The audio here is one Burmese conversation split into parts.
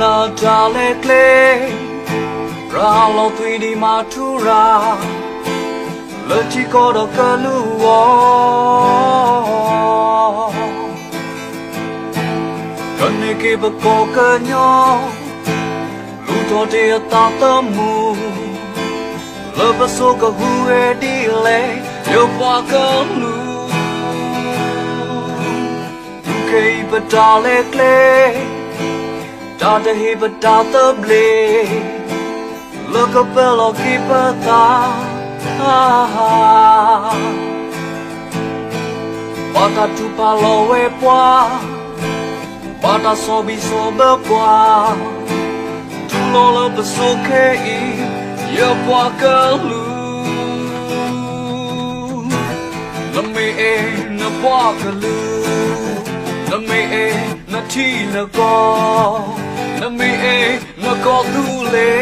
နာတာလေကလေးရာလောသွေးဒီမှာထူရာလက်ချီကိုတော့ကလူဝကနေကေဘကိုကညောလူတော်တဲ့တာတမှုလဘဆိုကဟူရဲ့ဒီလေရုပ်ပွားကလူကေဘတာလေကလေးတာတဟိဘတာတဘလေလောကပလောကိပတာဘာတာတူပါလောဝဲပွားဘာတာဆိုဘီဆိုဘပွားတူလောလပဆိုကေရပွားကလူလမေအေနပွားကလူလမေအေနတီနကောလမေအေနကောသူလေ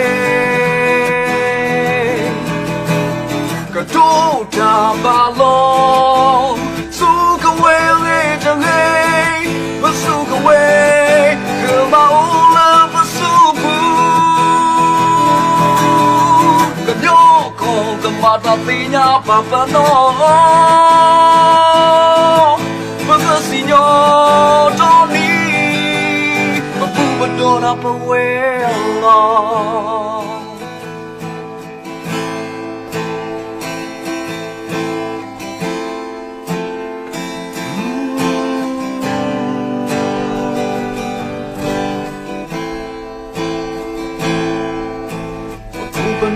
ကတိုးတာပါလုံးစုကဝဲလေးတငယ်မစုကဝဲကမအိုလာမစုဘူးကညောကောကမတာတိညာပပနောမကစီညောတော်နီမပူမတော်တာပဝဲလော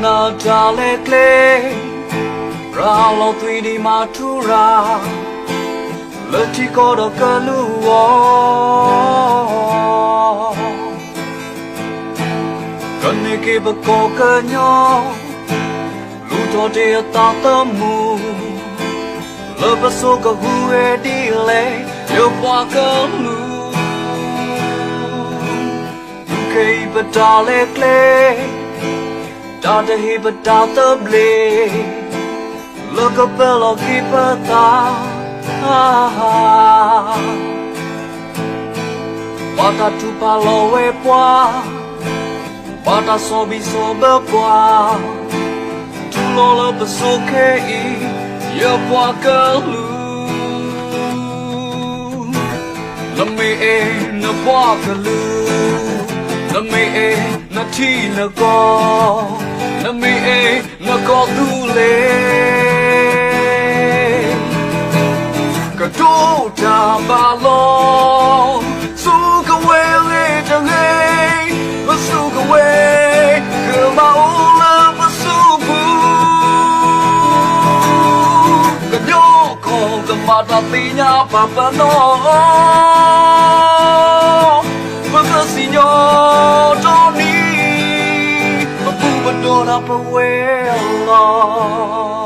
နာတာလေကလေးရာလောသွေးဒီမှာထူရာလက်ချီကိုတော့ကလူဝကနေကေဘကိုကညောလူတော်တဲ့တာတမှုလဘဆိုကဟူရဲ့ဒီလေရုပ်ပွားကလူကေဘတာလေကလေးတာတဟိဘတာတဘလေလောကပလောကိပတာဘာတာတူပါလောဝဲပွားဘာတာဆိုဘီဆိုဘပွားတူလောလပဆိုကေရပွားကလူလမေအေနပွားကလူလမေအေနတီနကောလမေအေနကောသူလေကတိုးတာပါလုံးစုကဝဲလေးတငယ်မစုကဝဲကမအိုလာမစုဘူးကညောကောကမတာတိညာပပနောမကစီညောတော်နီမပူမတော်တာပဝဲလော